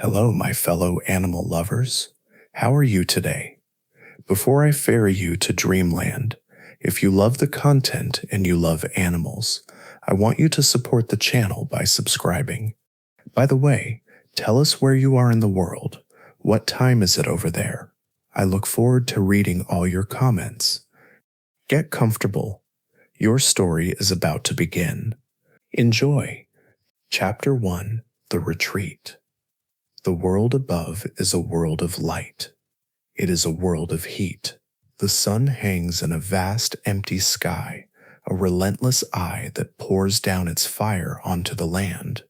Hello, my fellow animal lovers. How are you today? Before I ferry you to dreamland, if you love the content and you love animals, I want you to support the channel by subscribing. By the way, tell us where you are in the world. What time is it over there? I look forward to reading all your comments. Get comfortable. Your story is about to begin. Enjoy. Chapter 1: The Retreat. The world above is a world of light. It is a world of heat. The sun hangs in a vast empty sky, a relentless eye that pours down its fire onto the land.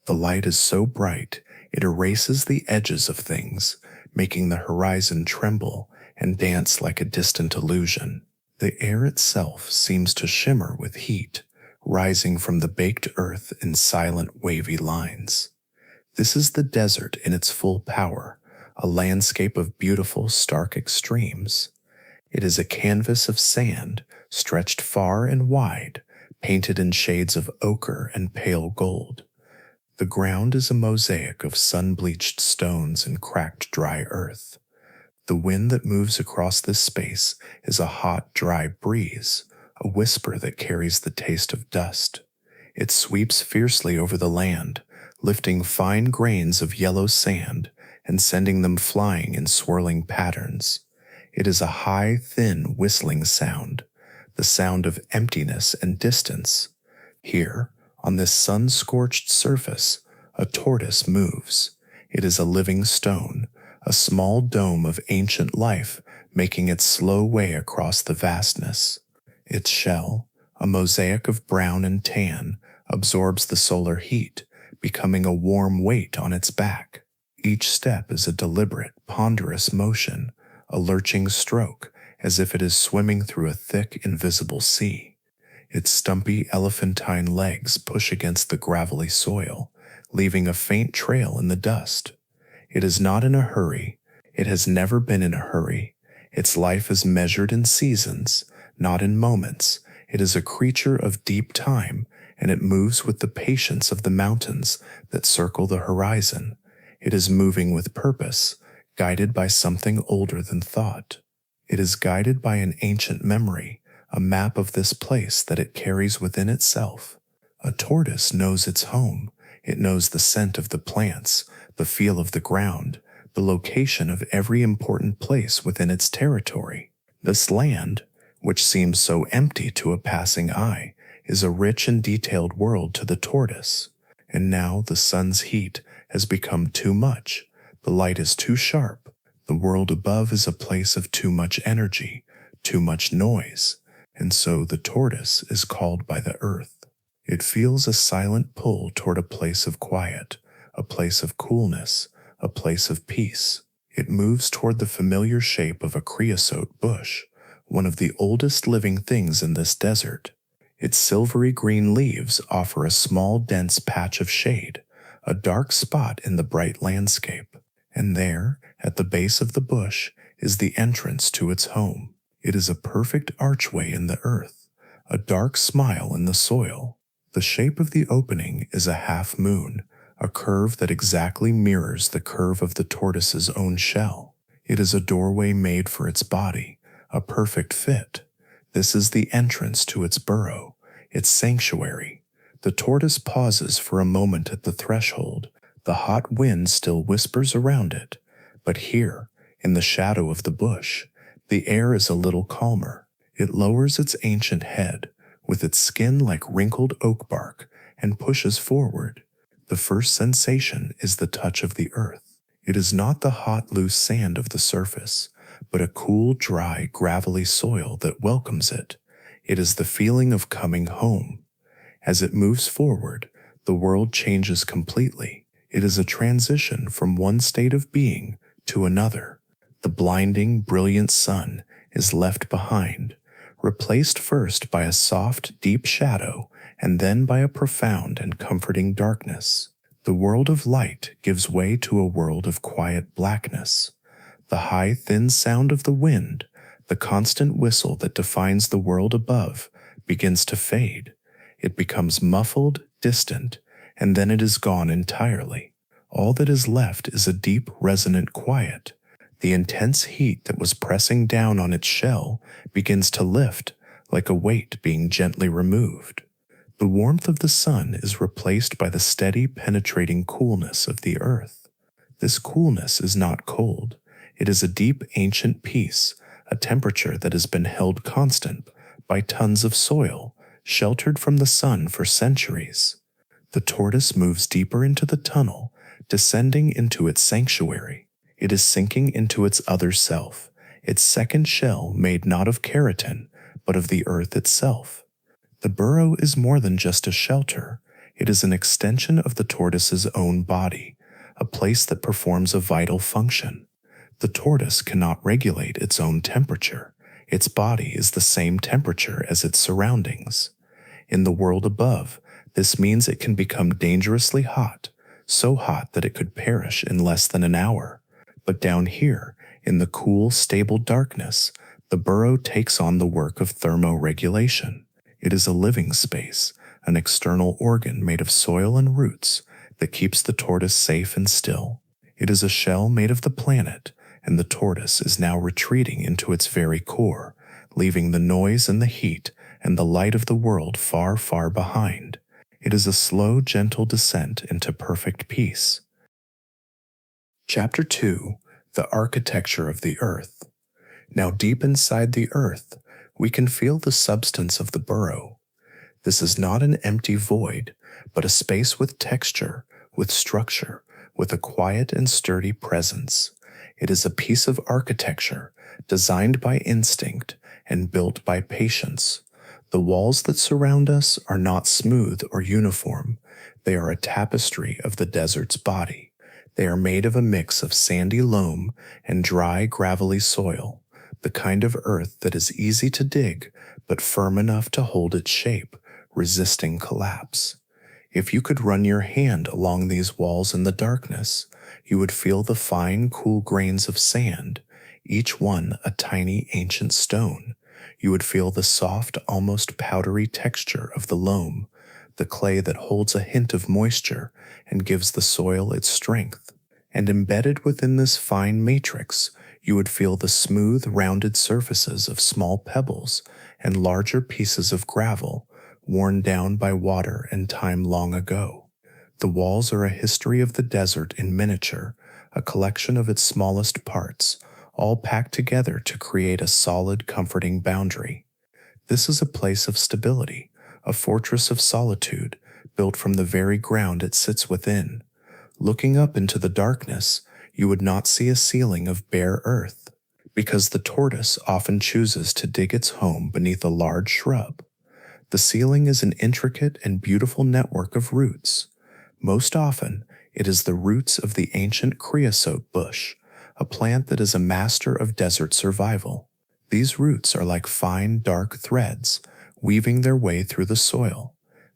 The light is so bright it erases the edges of things, making the horizon tremble and dance like a distant illusion. The air itself seems to shimmer with heat, rising from the baked earth in silent wavy lines. This is the desert in its full power, a landscape of beautiful, stark extremes. It is a canvas of sand, stretched far and wide, painted in shades of ochre and pale gold. The ground is a mosaic of sun-bleached stones and cracked, dry earth. The wind that moves across this space is a hot, dry breeze, a whisper that carries the taste of dust. It sweeps fiercely over the land, lifting fine grains of yellow sand and sending them flying in swirling patterns. It is a high, thin, whistling sound, the sound of emptiness and distance. Here, on this sun-scorched surface, a tortoise moves. It is a living stone, a small dome of ancient life making its slow way across the vastness. Its shell, a mosaic of brown and tan, absorbs the solar heat, becoming a warm weight on its back. Each step is a deliberate, ponderous motion, a lurching stroke, as if it is swimming through a thick, invisible sea. Its stumpy, elephantine legs push against the gravelly soil, leaving a faint trail in the dust. It is not in a hurry. It has never been in a hurry. Its life is measured in seasons, not in moments. It is a creature of deep time, and it moves with the patience of the mountains that circle the horizon. It is moving with purpose, guided by something older than thought. It is guided by an ancient memory, a map of this place that it carries within itself. A tortoise knows its home. It knows the scent of the plants, the feel of the ground, the location of every important place within its territory. This land, which seems so empty to a passing eye, is a rich and detailed world to the tortoise. And now the sun's heat has become too much. The light is too sharp. The world above is a place of too much energy, too much noise, and so the tortoise is called by the earth. It feels a silent pull toward a place of quiet, a place of coolness, a place of peace. It moves toward the familiar shape of a creosote bush, one of the oldest living things in this desert. Its silvery green leaves offer a small, dense patch of shade, a dark spot in the bright landscape. And there, at the base of the bush, is the entrance to its home. It is a perfect archway in the earth, a dark smile in the soil. The shape of the opening is a half moon, a curve that exactly mirrors the curve of the tortoise's own shell. It is a doorway made for its body, a perfect fit. This is the entrance to its burrow, its sanctuary. The tortoise pauses for a moment at the threshold. The hot wind still whispers around it, but here, in the shadow of the bush, the air is a little calmer. It lowers its ancient head, with its skin like wrinkled oak bark, and pushes forward. The first sensation is the touch of the earth. It is not the hot, loose sand of the surface, but a cool, dry, gravelly soil that welcomes it. It is the feeling of coming home. As it moves forward, the world changes completely. It is a transition from one state of being to another. The blinding, brilliant sun is left behind, replaced first by a soft, deep shadow, and then by a profound and comforting darkness. The world of light gives way to a world of quiet blackness. The high, thin sound of the wind, the constant whistle that defines the world above, begins to fade. It becomes muffled, distant, and then it is gone entirely. All that is left is a deep, resonant quiet. The intense heat that was pressing down on its shell begins to lift, like a weight being gently removed. The warmth of the sun is replaced by the steady, penetrating coolness of the earth. This coolness is not cold. It is a deep, ancient peace, a temperature that has been held constant by tons of soil, sheltered from the sun for centuries. The tortoise moves deeper into the tunnel, descending into its sanctuary. It is sinking into its other self, its second shell made not of keratin, but of the earth itself. The burrow is more than just a shelter. It is an extension of the tortoise's own body, a place that performs a vital function. The tortoise cannot regulate its own temperature. Its body is the same temperature as its surroundings. In the world above, this means it can become dangerously hot, so hot that it could perish in less than an hour. But down here, in the cool, stable darkness, the burrow takes on the work of thermoregulation. It is a living space, an external organ made of soil and roots that keeps the tortoise safe and still. It is a shell made of the planet, and the tortoise is now retreating into its very core, leaving the noise and the heat and the light of the world far, far behind. It is a slow, gentle descent into perfect peace. Chapter 2: The Architecture of the Earth. Now deep inside the earth, we can feel the substance of the burrow. This is not an empty void, but a space with texture, with structure, with a quiet and sturdy presence. It is a piece of architecture, designed by instinct and built by patience. The walls that surround us are not smooth or uniform. They are a tapestry of the desert's body. They are made of a mix of sandy loam and dry, gravelly soil, the kind of earth that is easy to dig, but firm enough to hold its shape, resisting collapse. If you could run your hand along these walls in the darkness, you would feel the fine, cool grains of sand, each one a tiny, ancient stone. You would feel the soft, almost powdery texture of the loam, the clay that holds a hint of moisture and gives the soil its strength. And embedded within this fine matrix, you would feel the smooth, rounded surfaces of small pebbles and larger pieces of gravel, worn down by water and time long ago. The walls are a history of the desert in miniature, a collection of its smallest parts, all packed together to create a solid, comforting boundary. This is a place of stability, a fortress of solitude, built from the very ground it sits within. Looking up into the darkness, you would not see a ceiling of bare earth, because the tortoise often chooses to dig its home beneath a large shrub. The ceiling is an intricate and beautiful network of roots. Most often, it is the roots of the ancient creosote bush, a plant that is a master of desert survival. These roots are like fine, dark threads, weaving their way through the soil.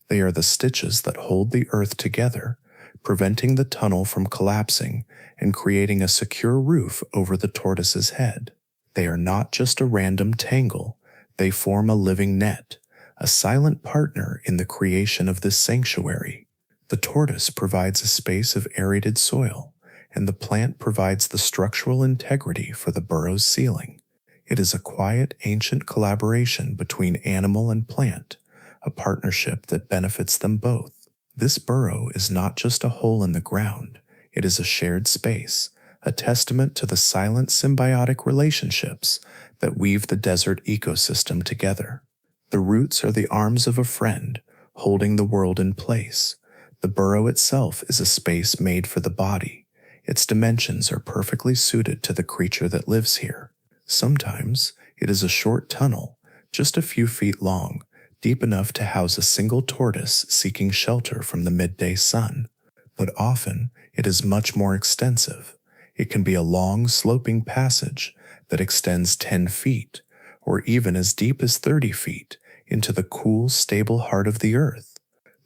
They are the stitches that hold the earth together, preventing the tunnel from collapsing and creating a secure roof over the tortoise's head. They are not just a random tangle. They form a living net, a silent partner in the creation of this sanctuary. The tortoise provides a space of aerated soil, and the plant provides the structural integrity for the burrow's ceiling. It is a quiet, ancient collaboration between animal and plant, a partnership that benefits them both. This burrow is not just a hole in the ground. It is a shared space, a testament to the silent symbiotic relationships that weave the desert ecosystem together. The roots are the arms of a friend, holding the world in place. The burrow itself is a space made for the body. Its dimensions are perfectly suited to the creature that lives here. Sometimes it is a short tunnel, just a few feet long, deep enough to house a single tortoise seeking shelter from the midday sun. But often it is much more extensive. It can be a long, sloping passage that extends 10 feet, or even as deep as 30 feet, into the cool, stable heart of the earth.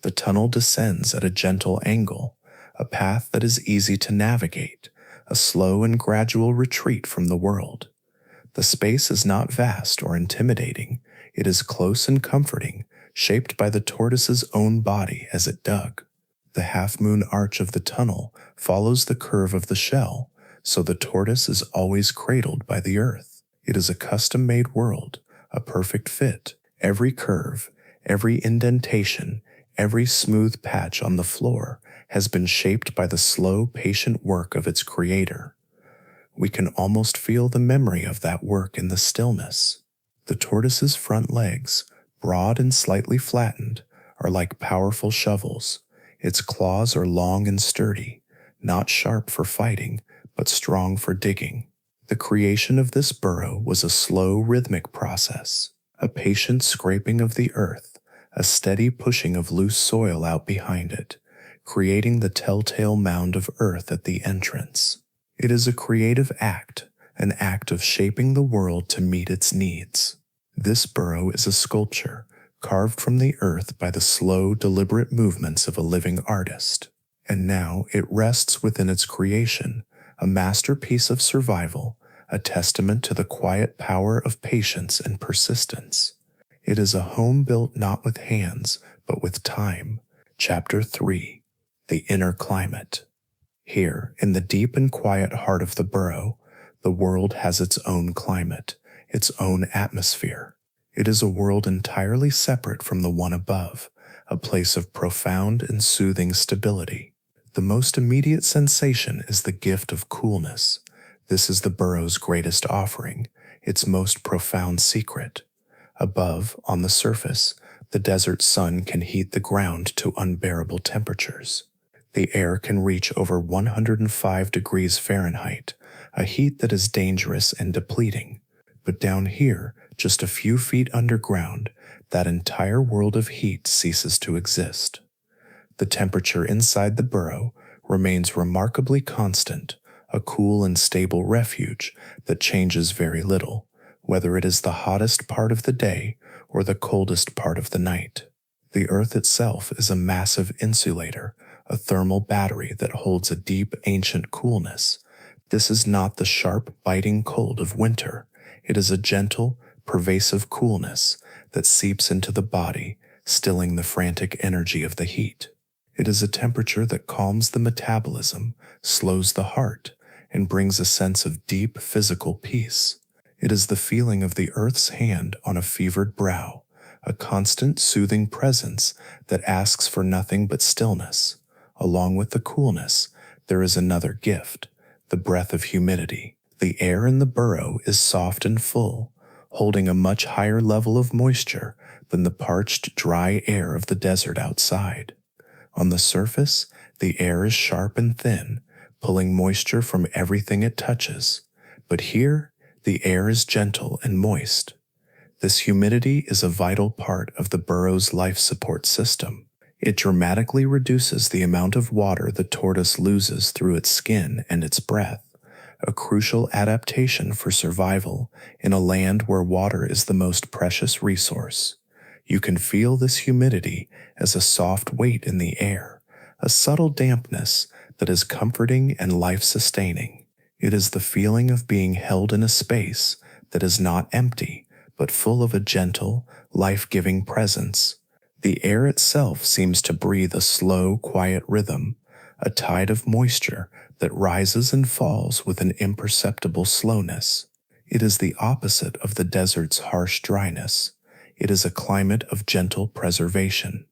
The tunnel descends at a gentle angle, a path that is easy to navigate, a slow and gradual retreat from the world. The space is not vast or intimidating. It is close and comforting, shaped by the tortoise's own body as it dug. The half-moon arch of the tunnel follows the curve of the shell, so the tortoise is always cradled by the earth. It is a custom-made world, a perfect fit. Every curve, every indentation, every smooth patch on the floor has been shaped by the slow, patient work of its creator. We can almost feel the memory of that work in the stillness. The tortoise's front legs, broad and slightly flattened, are like powerful shovels. Its claws are long and sturdy, not sharp for fighting, but strong for digging. The creation of this burrow was a slow, rhythmic process, a patient scraping of the earth, a steady pushing of loose soil out behind it, creating the telltale mound of earth at the entrance. It is a creative act, an act of shaping the world to meet its needs. This burrow is a sculpture, carved from the earth by the slow, deliberate movements of a living artist. And now it rests within its creation, a masterpiece of survival, a testament to the quiet power of patience and persistence. It is a home built not with hands, but with time. Chapter 3. The Inner Climate. Here, in the deep and quiet heart of the burrow, the world has its own climate, its own atmosphere. It is a world entirely separate from the one above, a place of profound and soothing stability. The most immediate sensation is the gift of coolness. This is the burrow's greatest offering, its most profound secret. Above, on the surface, the desert sun can heat the ground to unbearable temperatures. The air can reach over 105 degrees Fahrenheit, a heat that is dangerous and depleting. But down here, just a few feet underground, that entire world of heat ceases to exist. The temperature inside the burrow remains remarkably constant, a cool and stable refuge that changes very little, whether it is the hottest part of the day or the coldest part of the night. The earth itself is a massive insulator, a thermal battery that holds a deep, ancient coolness. This is not the sharp, biting cold of winter. It is a gentle, pervasive coolness that seeps into the body, stilling the frantic energy of the heat. It is a temperature that calms the metabolism, slows the heart, and brings a sense of deep physical peace. It is the feeling of the earth's hand on a fevered brow, a constant soothing presence that asks for nothing but stillness. Along with the coolness, there is another gift, the breath of humidity. The air in the burrow is soft and full, holding a much higher level of moisture than the parched, dry air of the desert outside. On the surface, the air is sharp and thin, pulling moisture from everything it touches. But here, the air is gentle and moist. This humidity is a vital part of the burrow's life support system. It dramatically reduces the amount of water the tortoise loses through its skin and its breath, a crucial adaptation for survival in a land where water is the most precious resource. You can feel this humidity as a soft weight in the air, a subtle dampness that is comforting and life-sustaining. It is the feeling of being held in a space that is not empty, but full of a gentle, life-giving presence. The air itself seems to breathe a slow, quiet rhythm, a tide of moisture that rises and falls with an imperceptible slowness. It is the opposite of the desert's harsh dryness. It is a climate of gentle preservation.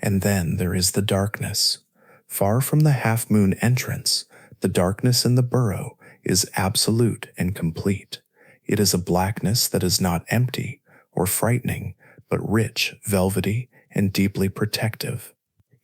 And then there is the darkness. Far from the half-moon entrance, the darkness in the burrow is absolute and complete. It is a blackness that is not empty or frightening, but rich, velvety, and deeply protective.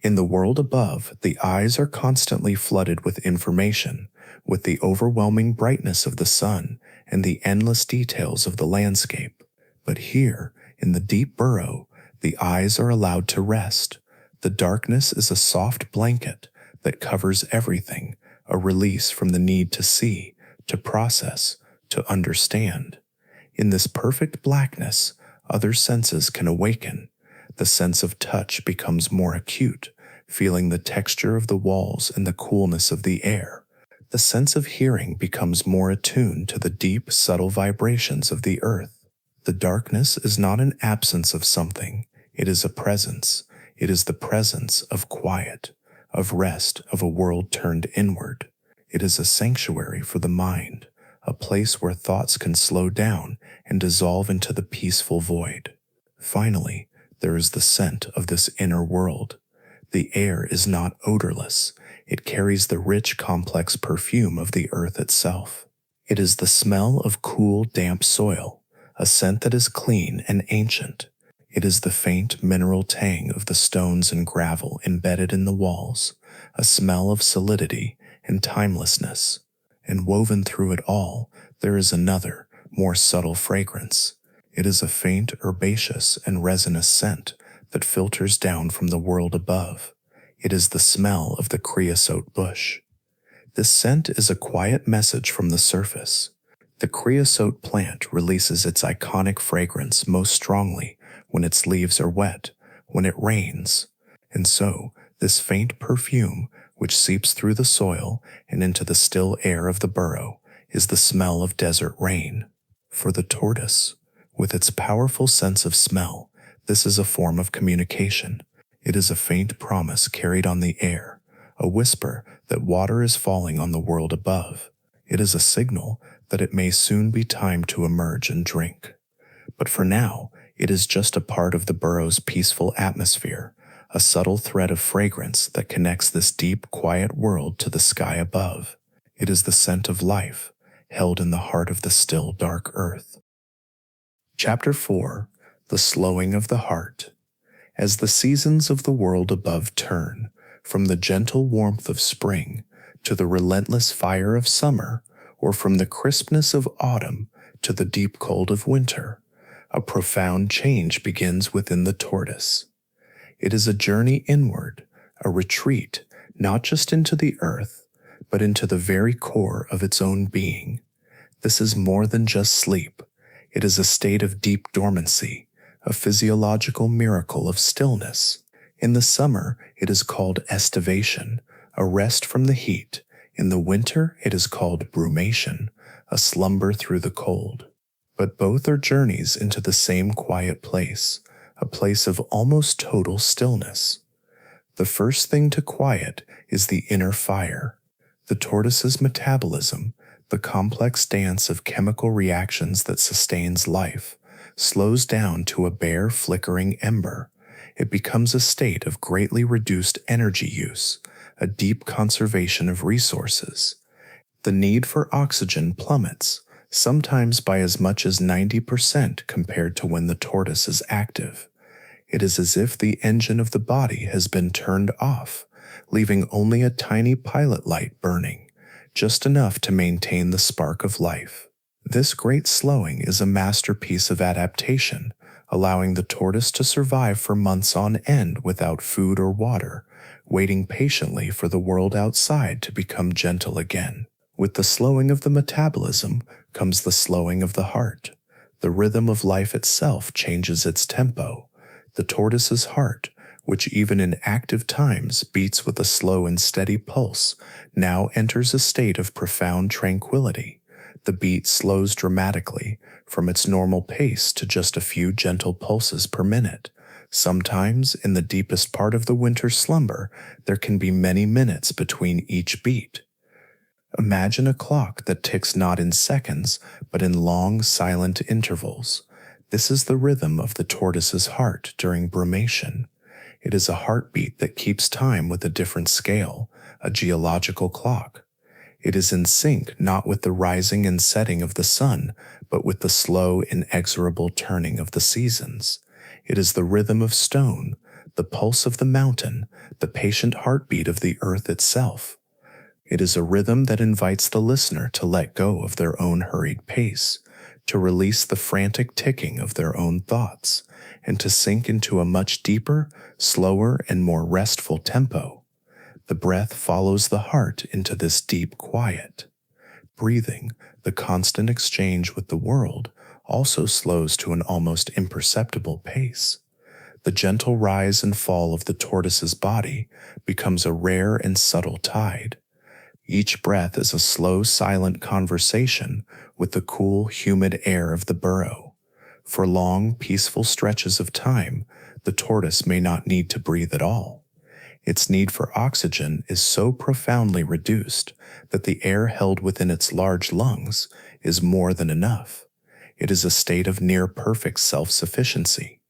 In the world above, the eyes are constantly flooded with information, with the overwhelming brightness of the sun and the endless details of the landscape. But here, in the deep burrow, the eyes are allowed to rest. The darkness is a soft blanket that covers everything, a release from the need to see, to process, to understand. In this perfect blackness, other senses can awaken. The sense of touch becomes more acute, feeling the texture of the walls and the coolness of the air. The sense of hearing becomes more attuned to the deep, subtle vibrations of the earth. The darkness is not an absence of something, it is a presence. It is the presence of quiet, of rest, of a world turned inward. It is a sanctuary for the mind, a place where thoughts can slow down and dissolve into the peaceful void. Finally, there is the scent of this inner world. The air is not odorless. It carries the rich, complex perfume of the earth itself. It is the smell of cool, damp soil, a scent that is clean and ancient. It is the faint mineral tang of the stones and gravel embedded in the walls, a smell of solidity and timelessness. And woven through it all, there is another, more subtle fragrance. It is a faint, herbaceous, and resinous scent that filters down from the world above. It is the smell of the creosote bush. This scent is a quiet message from the surface. The creosote plant releases its iconic fragrance most strongly when its leaves are wet, when it rains. And so, this faint perfume, which seeps through the soil and into the still air of the burrow, is the smell of desert rain. For the tortoise, with its powerful sense of smell, this is a form of communication. It is a faint promise carried on the air, a whisper that water is falling on the world above. It is a signal that it may soon be time to emerge and drink. But for now, it is just a part of the burrow's peaceful atmosphere, a subtle thread of fragrance that connects this deep, quiet world to the sky above. It is the scent of life, held in the heart of the still, dark earth. Chapter 4. The Slowing of the Heart. As the seasons of the world above turn, from the gentle warmth of spring to the relentless fire of summer, or from the crispness of autumn to the deep cold of winter, a profound change begins within the tortoise. It is a journey inward, a retreat, not just into the earth, but into the very core of its own being. This is more than just sleep. It is a state of deep dormancy, a physiological miracle of stillness. In the summer, it is called estivation, a rest from the heat. In the winter, it is called brumation, a slumber through the cold. But both are journeys into the same quiet place, a place of almost total stillness. The first thing to quiet is the inner fire. The tortoise's metabolism, the complex dance of chemical reactions that sustains life, slows down to a bare, flickering ember. It becomes a state of greatly reduced energy use, a deep conservation of resources. The need for oxygen plummets, sometimes by as much as 90% compared to when the tortoise is active. It is as if the engine of the body has been turned off, leaving only a tiny pilot light burning, just enough to maintain the spark of life. This great slowing is a masterpiece of adaptation, allowing the tortoise to survive for months on end without food or water, waiting patiently for the world outside to become gentle again. With the slowing of the metabolism comes the slowing of the heart. The rhythm of life itself changes its tempo. The tortoise's heart, which even in active times beats with a slow and steady pulse, now enters a state of profound tranquility. The beat slows dramatically from its normal pace to just a few gentle pulses per minute. Sometimes, in the deepest part of the winter slumber, there can be many minutes between each beat. Imagine a clock that ticks not in seconds, but in long, silent intervals. This is the rhythm of the tortoise's heart during brumation. It is a heartbeat that keeps time with a different scale, a geological clock. It is in sync not with the rising and setting of the sun, but with the slow, inexorable turning of the seasons. It is the rhythm of stone, the pulse of the mountain, the patient heartbeat of the earth itself. It is a rhythm that invites the listener to let go of their own hurried pace, to release the frantic ticking of their own thoughts, and to sink into a much deeper, slower, and more restful tempo. The breath follows the heart into this deep quiet. Breathing, the constant exchange with the world, also slows to an almost imperceptible pace. The gentle rise and fall of the tortoise's body becomes a rare and subtle tide. Each breath is a slow, silent conversation with the cool, humid air of the burrow. For long, peaceful stretches of time, the tortoise may not need to breathe at all. Its need for oxygen is so profoundly reduced that the air held within its large lungs is more than enough. It is a state of near-perfect self-sufficiency.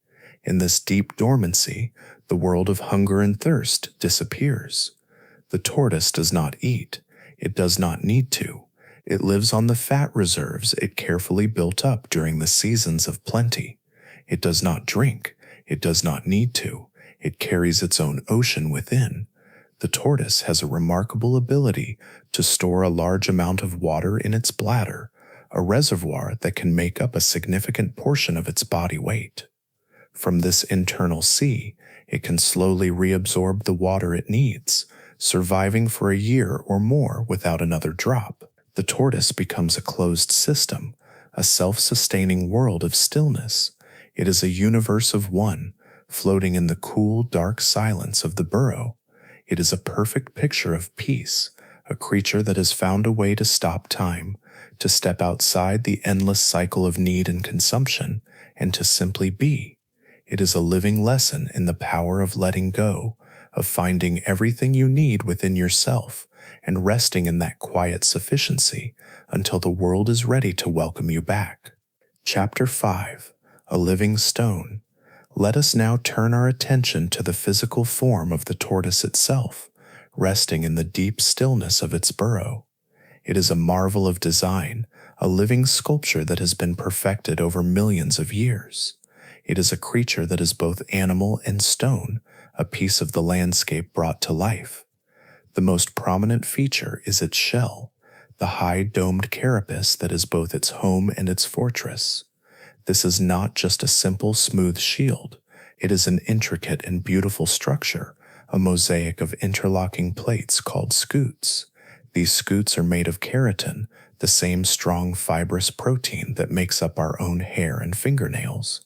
In this deep dormancy, the world of hunger and thirst disappears. The tortoise does not eat. It does not need to. It lives on the fat reserves it carefully built up during the seasons of plenty. It does not drink. It does not need to. It carries its own ocean within. The tortoise has a remarkable ability to store a large amount of water in its bladder, a reservoir that can make up a significant portion of its body weight. From this internal sea, it can slowly reabsorb the water it needs, surviving for a year or more without another drop. The tortoise becomes a closed system, a self-sustaining world of stillness. It is a universe of one, floating in the cool, dark silence of the burrow. It is a perfect picture of peace, a creature that has found a way to stop time, to step outside the endless cycle of need and consumption, and to simply be. It is a living lesson in the power of letting go, of finding everything you need within yourself, and resting in that quiet sufficiency until the world is ready to welcome you back. Chapter 5. A Living Stone. Let us now turn our attention to the physical form of the tortoise itself, resting in the deep stillness of its burrow. It is a marvel of design, a living sculpture that has been perfected over millions of years. It is a creature that is both animal and stone, a piece of the landscape brought to life. The most prominent feature is its shell, the high domed carapace that is both its home and its fortress. This is not just a simple, smooth shield. It is an intricate and beautiful structure, a mosaic of interlocking plates called scutes. These scutes are made of keratin, the same strong fibrous protein that makes up our own hair and fingernails.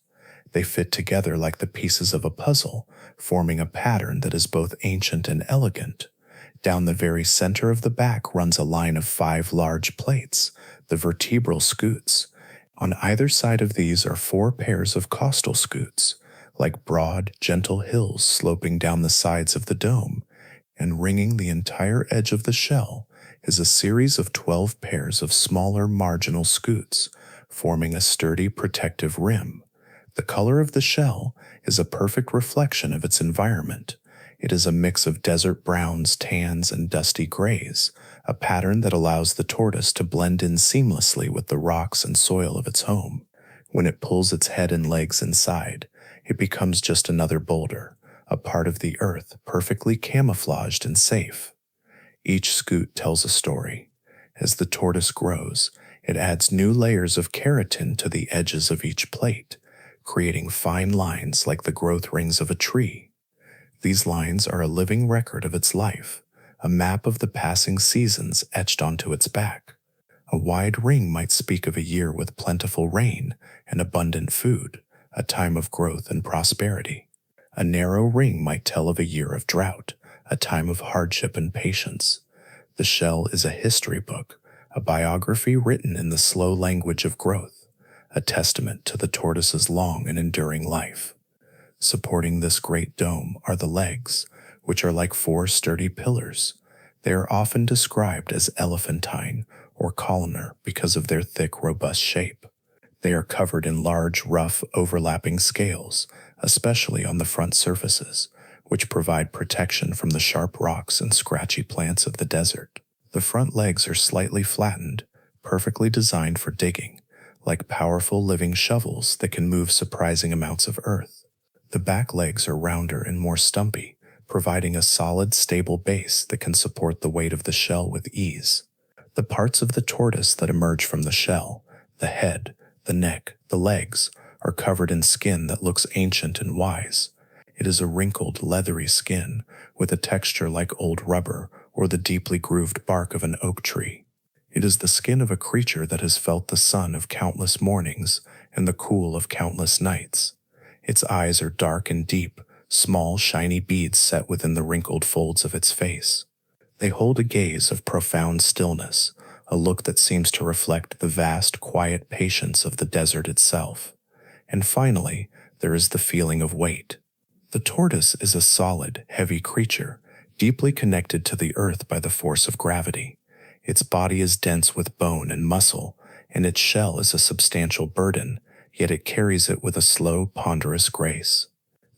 They fit together like the pieces of a puzzle, forming a pattern that is both ancient and elegant. Down the very center of the back runs a line of 5 large plates, the vertebral scutes. On either side of these are 4 pairs of costal scutes, like broad, gentle hills sloping down the sides of the dome, and ringing the entire edge of the shell is a series of 12 pairs of smaller marginal scutes, forming a sturdy protective rim. The color of the shell is a perfect reflection of its environment. It is a mix of desert browns, tans, and dusty grays, a pattern that allows the tortoise to blend in seamlessly with the rocks and soil of its home. When it pulls its head and legs inside, it becomes just another boulder, a part of the earth perfectly camouflaged and safe. Each scute tells a story. As the tortoise grows, it adds new layers of keratin to the edges of each plate, creating fine lines like the growth rings of a tree. These lines are a living record of its life, a map of the passing seasons etched onto its back. A wide ring might speak of a year with plentiful rain and abundant food, a time of growth and prosperity. A narrow ring might tell of a year of drought, a time of hardship and patience. The shell is a history book, a biography written in the slow language of growth, a testament to the tortoise's long and enduring life. Supporting this great dome are the legs, which are like 4 sturdy pillars. They are often described as elephantine or columnar because of their thick, robust shape. They are covered in large, rough, overlapping scales, especially on the front surfaces, which provide protection from the sharp rocks and scratchy plants of the desert. The front legs are slightly flattened, perfectly designed for digging, like powerful living shovels that can move surprising amounts of earth. The back legs are rounder and more stumpy, providing a solid, stable base that can support the weight of the shell with ease. The parts of the tortoise that emerge from the shell, the head, the neck, the legs, are covered in skin that looks ancient and wise. It is a wrinkled, leathery skin with a texture like old rubber or the deeply grooved bark of an oak tree. It is the skin of a creature that has felt the sun of countless mornings and the cool of countless nights. Its eyes are dark and deep, small, shiny beads set within the wrinkled folds of its face. They hold a gaze of profound stillness, a look that seems to reflect the vast, quiet patience of the desert itself. And finally, there is the feeling of weight. The tortoise is a solid, heavy creature deeply connected to the earth by the force of gravity. Its body is dense with bone and muscle, and its shell is a substantial burden, yet it carries it with a slow, ponderous grace.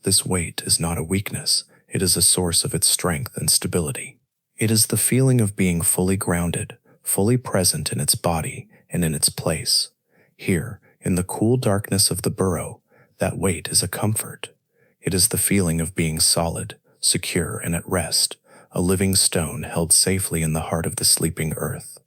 This weight is not a weakness, it is a source of its strength and stability. It is the feeling of being fully grounded, fully present in its body and in its place. Here, in the cool darkness of the burrow, that weight is a comfort. It is the feeling of being solid, secure, and at rest, a living stone held safely in the heart of the sleeping earth.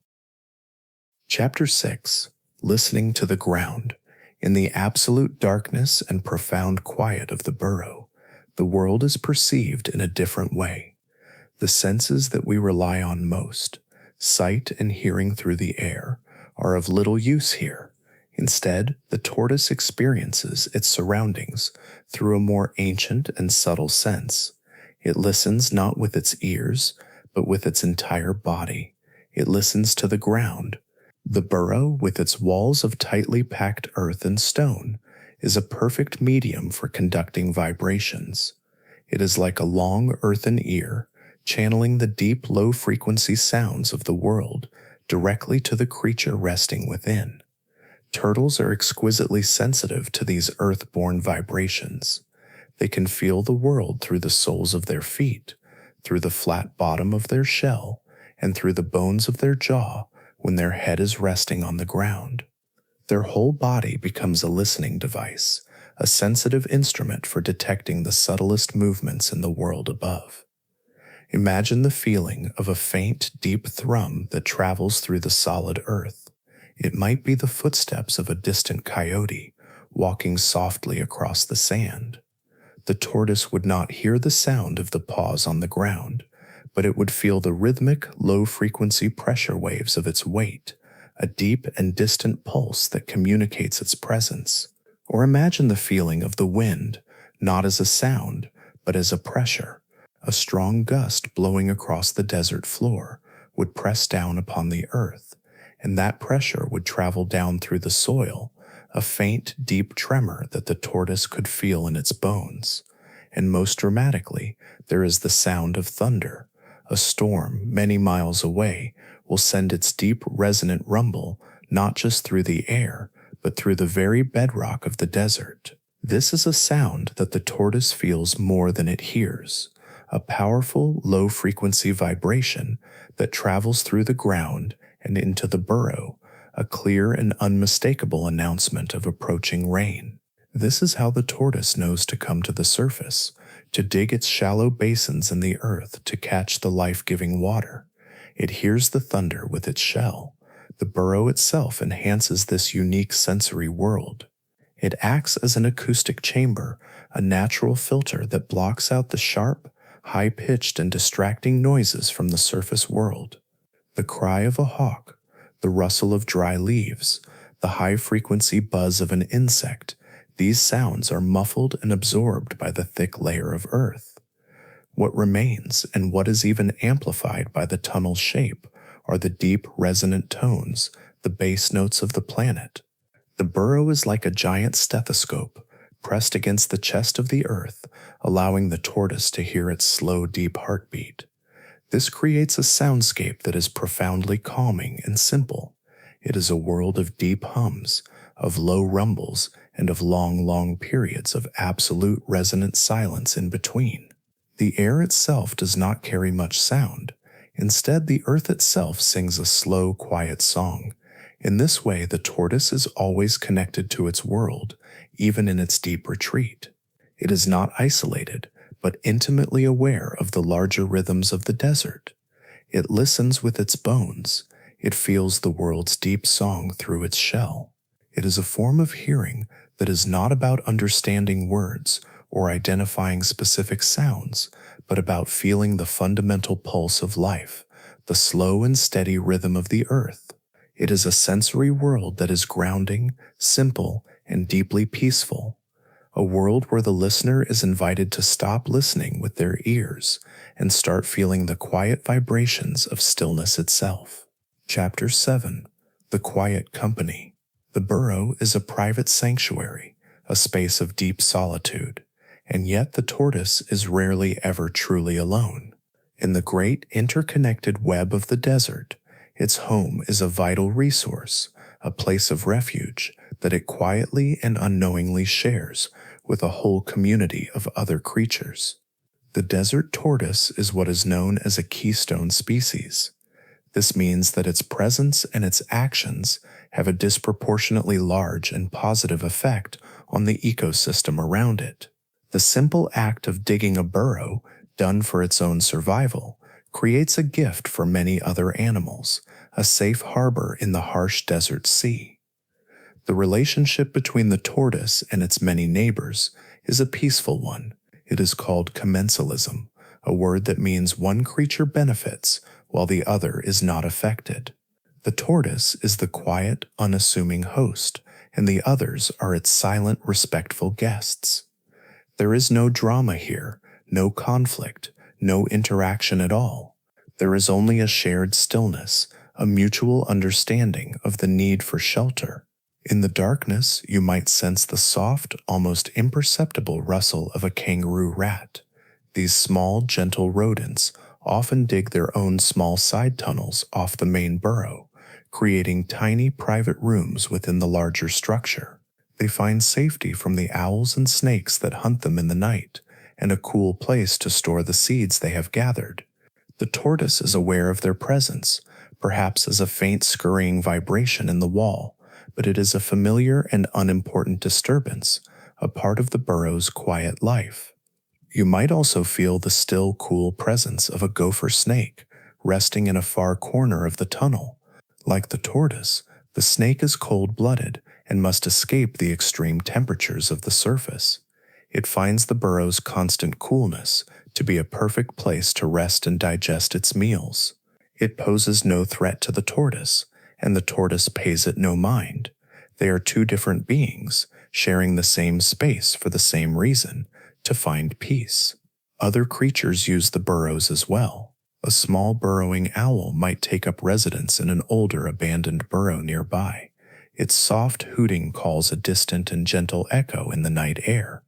Chapter 6. Listening to the ground. In the absolute darkness and profound quiet of the burrow, the world is perceived in a different way. The senses that we rely on most, sight and hearing through the air, are of little use here. Instead, the tortoise experiences its surroundings through a more ancient and subtle sense. It listens not with its ears, but with its entire body. It listens to the ground. The burrow, with its walls of tightly packed earth and stone, is a perfect medium for conducting vibrations. It is like a long earthen ear, channeling the deep, low-frequency sounds of the world directly to the creature resting within. Turtles are exquisitely sensitive to these earth-born vibrations. They can feel the world through the soles of their feet, through the flat bottom of their shell, and through the bones of their jaw when their head is resting on the ground. Their whole body becomes a listening device, a sensitive instrument for detecting the subtlest movements in the world above. Imagine the feeling of a faint, deep thrum that travels through the solid earth. It might be the footsteps of a distant coyote walking softly across the sand. The tortoise would not hear the sound of the paws on the ground, but it would feel the rhythmic, low-frequency pressure waves of its weight, a deep and distant pulse that communicates its presence. Or imagine the feeling of the wind, not as a sound, but as a pressure. A strong gust blowing across the desert floor would press down upon the earth, and that pressure would travel down through the soil, a faint, deep tremor that the tortoise could feel in its bones. And most dramatically, there is the sound of thunder. A storm many miles away will send its deep, resonant rumble not just through the air, but through the very bedrock of the desert. This is a sound that the tortoise feels more than it hears, a powerful, low-frequency vibration that travels through the ground and into the burrow, a clear and unmistakable announcement of approaching rain. This is how the tortoise knows to come to the surface, to dig its shallow basins in the earth to catch the life-giving water. It hears the thunder with its shell. The burrow itself enhances this unique sensory world. It acts as an acoustic chamber, a natural filter that blocks out the sharp, high-pitched and distracting noises from the surface world. The cry of a hawk, the rustle of dry leaves, the high-frequency buzz of an insect, these sounds are muffled and absorbed by the thick layer of earth. What remains, and what is even amplified by the tunnel's shape, are the deep, resonant tones, the bass notes of the planet. The burrow is like a giant stethoscope, pressed against the chest of the earth, allowing the tortoise to hear its slow, deep heartbeat. This creates a soundscape that is profoundly calming and simple. It is a world of deep hums, of low rumbles, and of long periods of absolute resonant silence in between. The air itself does not carry much sound. Instead, the earth itself sings a slow, quiet song. In this way, the tortoise is always connected to its world, even in its deep retreat. It is not isolated, but intimately aware of the larger rhythms of the desert. It listens with its bones. It feels the world's deep song through its shell. It is a form of hearing that is not about understanding words or identifying specific sounds, but about feeling the fundamental pulse of life, the slow and steady rhythm of the earth. It is a sensory world that is grounding, simple, and deeply peaceful. A world where the listener is invited to stop listening with their ears and start feeling the quiet vibrations of stillness itself. Chapter 7. The Quiet Company. The burrow is a private sanctuary, a space of deep solitude, and yet the tortoise is rarely ever truly alone. In the great interconnected web of the desert, its home is a vital resource, a place of refuge that it quietly and unknowingly shares with a whole community of other creatures. The desert tortoise is what is known as a keystone species. This means that its presence and its actions have a disproportionately large and positive effect on the ecosystem around it. The simple act of digging a burrow, done for its own survival, creates a gift for many other animals, a safe harbor in the harsh desert sea. The relationship between the tortoise and its many neighbors is a peaceful one. It is called commensalism, a word that means one creature benefits while the other is not affected. The tortoise is the quiet, unassuming host, and the others are its silent, respectful guests. There is no drama here, no conflict, no interaction at all. There is only a shared stillness, a mutual understanding of the need for shelter. In the darkness, you might sense the soft, almost imperceptible rustle of a kangaroo rat. These small, gentle rodents often dig their own small side tunnels off the main burrow, creating tiny private rooms within the larger structure. They find safety from the owls and snakes that hunt them in the night, and a cool place to store the seeds they have gathered. The tortoise is aware of their presence, perhaps as a faint scurrying vibration in the wall, but it is a familiar and unimportant disturbance, a part of the burrow's quiet life. You might also feel the still, cool presence of a gopher snake resting in a far corner of the tunnel. Like the tortoise, the snake is cold-blooded and must escape the extreme temperatures of the surface. It finds the burrow's constant coolness to be a perfect place to rest and digest its meals. It poses no threat to the tortoise, and the tortoise pays it no mind. They are two different beings, sharing the same space for the same reason, to find peace. Other creatures use the burrows as well. A small burrowing owl might take up residence in an older abandoned burrow nearby. Its soft hooting calls a distant and gentle echo in the night air.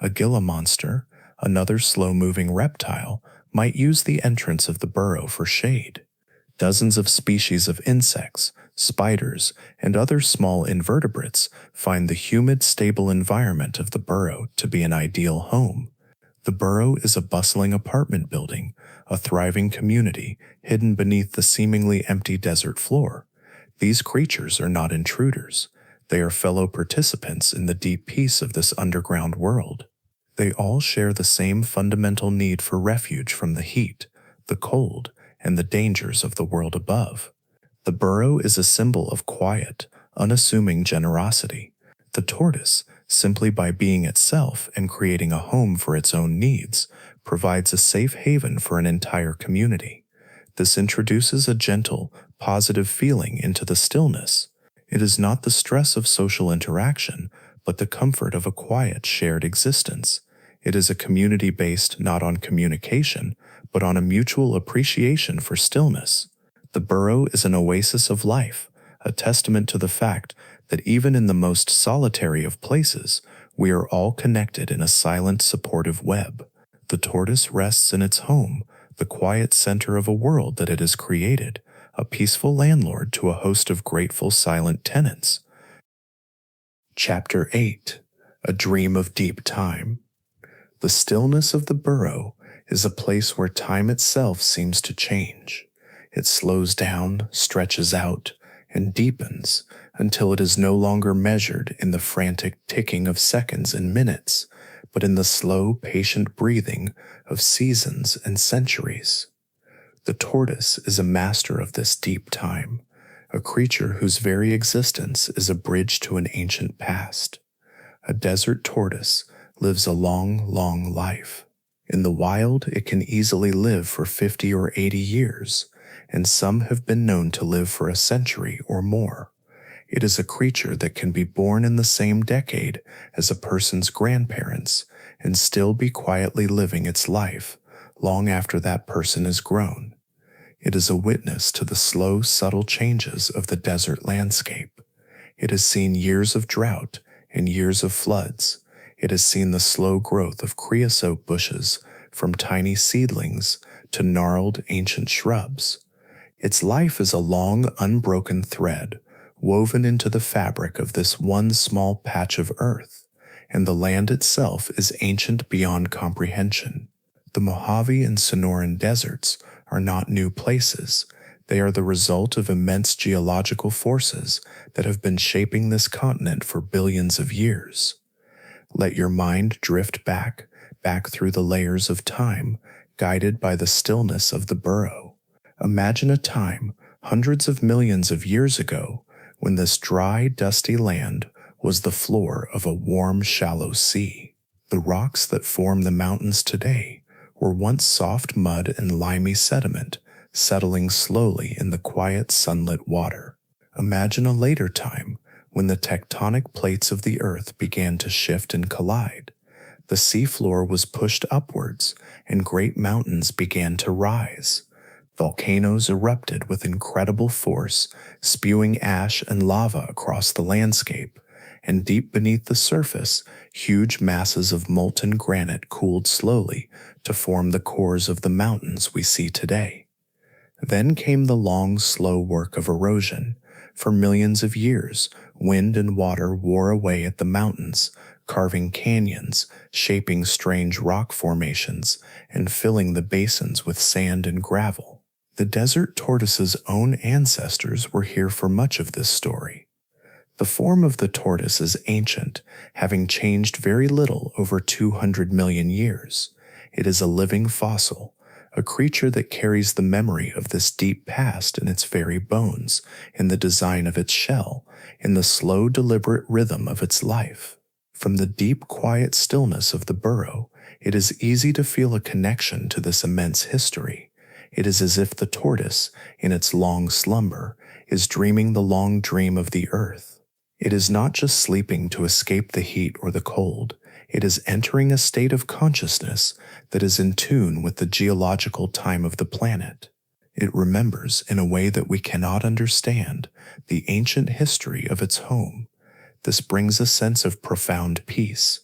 A Gila monster, another slow-moving reptile, might use the entrance of the burrow for shade. Dozens of species of insects, spiders, and other small invertebrates find the humid, stable environment of the burrow to be an ideal home. The burrow is a bustling apartment building, a thriving community hidden beneath the seemingly empty desert floor. These creatures are not intruders. They are fellow participants in the deep peace of this underground world. They all share the same fundamental need for refuge from the heat, the cold, and the dangers of the world above. The burrow is a symbol of quiet, unassuming generosity. The tortoise, simply by being itself and creating a home for its own needs, provides a safe haven for an entire community. This introduces a gentle, positive feeling into the stillness. It is not the stress of social interaction, but the comfort of a quiet, shared existence. It is a community based not on communication, but on a mutual appreciation for stillness. The burrow is an oasis of life, a testament to the fact that even in the most solitary of places, we are all connected in a silent, supportive web. The tortoise rests in its home, the quiet center of a world that it has created, a peaceful landlord to a host of grateful, silent tenants. Chapter 8. A Dream of Deep Time. The stillness of the burrow is a place where time itself seems to change. It slows down, stretches out, and deepens until it is no longer measured in the frantic ticking of seconds and minutes, but in the slow, patient breathing of seasons and centuries. The tortoise is a master of this deep time, a creature whose very existence is a bridge to an ancient past. A desert tortoise lives a long, long life. In the wild, it can easily live for 50 or 80 years, and some have been known to live for a century or more. It is a creature that can be born in the same decade as a person's grandparents and still be quietly living its life long after that person is grown. It is a witness to the slow, subtle changes of the desert landscape. It has seen years of drought and years of floods. It has seen the slow growth of creosote bushes from tiny seedlings to gnarled ancient shrubs. Its life is a long, unbroken thread woven into the fabric of this one small patch of earth, and the land itself is ancient beyond comprehension. The Mojave and Sonoran deserts are not new places. They are the result of immense geological forces that have been shaping this continent for billions of years. Let your mind drift back through the layers of time, guided by the stillness of the burrow. Imagine a time hundreds of millions of years ago when this dry, dusty land was the floor of a warm, shallow sea. The rocks that form the mountains today were once soft mud and limy sediment, settling slowly in the quiet, sunlit water. Imagine a later time when the tectonic plates of the earth began to shift and collide. The seafloor was pushed upwards, and great mountains began to rise. Volcanoes erupted with incredible force, spewing ash and lava across the landscape, and deep beneath the surface, huge masses of molten granite cooled slowly to form the cores of the mountains we see today. Then came the long, slow work of erosion. For millions of years, wind and water wore away at the mountains, carving canyons, shaping strange rock formations, and filling the basins with sand and gravel. The desert tortoise's own ancestors were here for much of this story. The form of the tortoise is ancient, having changed very little over 200 million years. It is a living fossil, a creature that carries the memory of this deep past in its very bones, in the design of its shell, in the slow, deliberate rhythm of its life. From the deep, quiet stillness of the burrow, it is easy to feel a connection to this immense history. It is as if the tortoise, in its long slumber, is dreaming the long dream of the earth. It is not just sleeping to escape the heat or the cold. It is entering a state of consciousness that is in tune with the geological time of the planet. It remembers, in a way that we cannot understand, the ancient history of its home. This brings a sense of profound peace.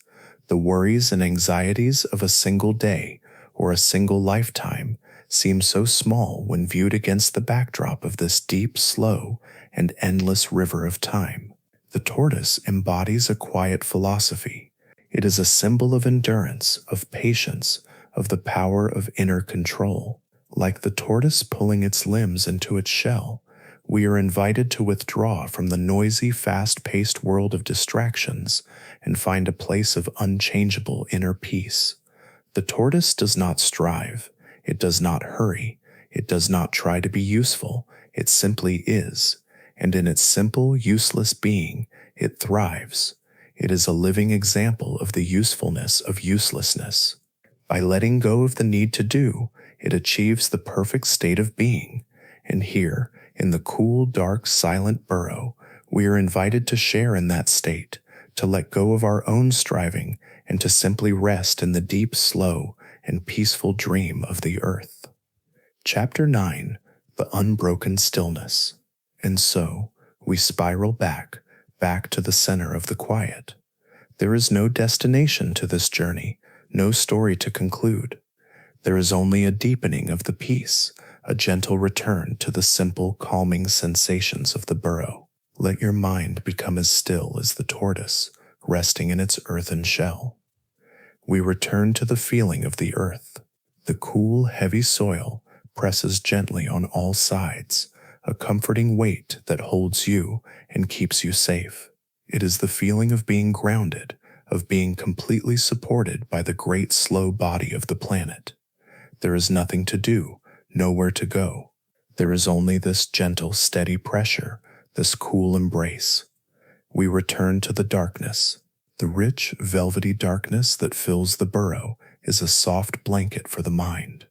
The worries and anxieties of a single day or a single lifetime seem so small when viewed against the backdrop of this deep, slow, and endless river of time. The tortoise embodies a quiet philosophy. It is a symbol of endurance, of patience, of the power of inner control. Like the tortoise pulling its limbs into its shell, we are invited to withdraw from the noisy, fast-paced world of distractions and find a place of unchangeable inner peace. The tortoise does not strive. It does not hurry. It does not try to be useful. It simply is. And in its simple, useless being, it thrives. It is a living example of the usefulness of uselessness. By letting go of the need to do, it achieves the perfect state of being. And here, in the cool, dark, silent burrow, we are invited to share in that state, to let go of our own striving, and to simply rest in the deep, slow, and peaceful dream of the earth. Chapter 9. The Unbroken Stillness. And so, we spiral back to the center of the quiet. There is no destination to this journey, no story to conclude. There is only a deepening of the peace, a gentle return to the simple, calming sensations of the burrow. Let your mind become as still as the tortoise, resting in its earthen shell. We return to the feeling of the earth. The cool, heavy soil presses gently on all sides, a comforting weight that holds you and keeps you safe. It is the feeling of being grounded, of being completely supported by the great slow body of the planet. There is nothing to do, nowhere to go. There is only this gentle, steady pressure, this cool embrace. We return to the darkness. The rich, velvety darkness that fills the burrow is a soft blanket for the mind.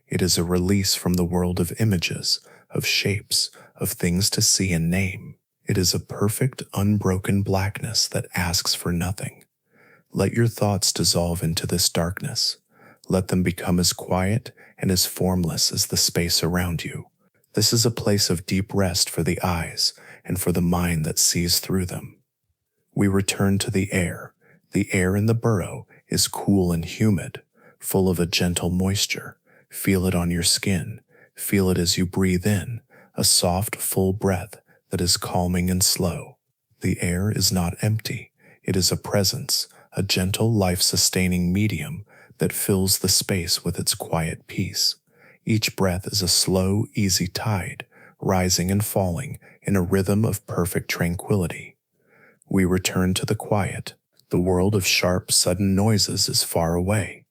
It is a release from the world of images, of shapes, of things to see and name. It is a perfect, unbroken blackness that asks for nothing. Let your thoughts dissolve into this darkness. Let them become as quiet and as formless as the space around you. This is a place of deep rest for the eyes and for the mind that sees through them. We return to the air. The air in the burrow is cool and humid, full of a gentle moisture, Feel it on your skin. Feel it as you breathe in, a soft, full breath that is calming and slow. The air is not empty. It is a presence, a gentle, life-sustaining medium that fills the space with its quiet peace. Each breath is a slow, easy tide, rising and falling in a rhythm of perfect tranquility. We return to the quiet. The world of sharp, sudden noises is far away.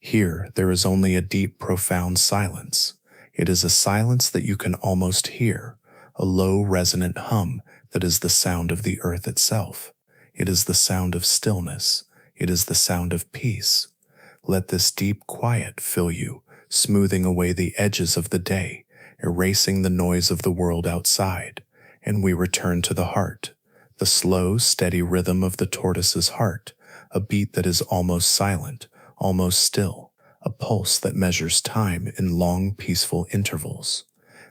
Here, there is only a deep, profound silence. It is a silence that you can almost hear, a low, resonant hum that is the sound of the earth itself. It is the sound of stillness. It is the sound of peace. Let this deep quiet fill you, smoothing away the edges of the day, erasing the noise of the world outside, and we return to the heart, the slow, steady rhythm of the tortoise's heart, a beat that is almost silent, almost still, a pulse that measures time in long, peaceful intervals.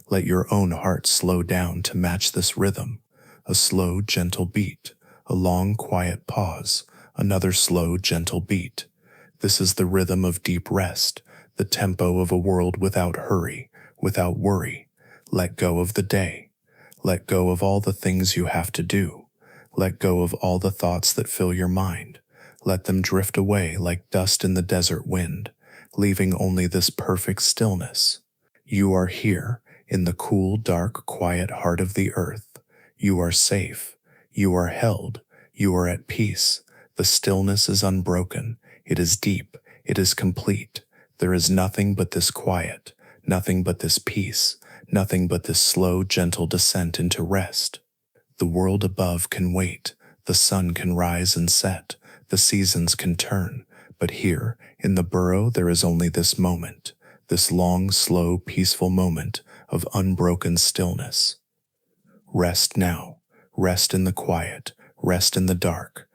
Let your own heart slow down to match this rhythm, a slow, gentle beat, a long, quiet pause, another slow, gentle beat. This is the rhythm of deep rest, the tempo of a world without hurry, without worry. Let go of the day. Let go of all the things you have to do. Let go of all the thoughts that fill your mind. Let them drift away like dust in the desert wind, leaving only this perfect stillness. You are here, in the cool, dark, quiet heart of the earth. You are safe. You are held. You are at peace. The stillness is unbroken. It is deep. It is complete. There is nothing but this quiet, nothing but this peace, nothing but this slow, gentle descent into rest. The world above can wait. The sun can rise and set. The seasons can turn. But here, in the burrow, there is only this moment, this long, slow, peaceful moment of unbroken stillness. Rest now. Rest in the quiet. Rest in the dark.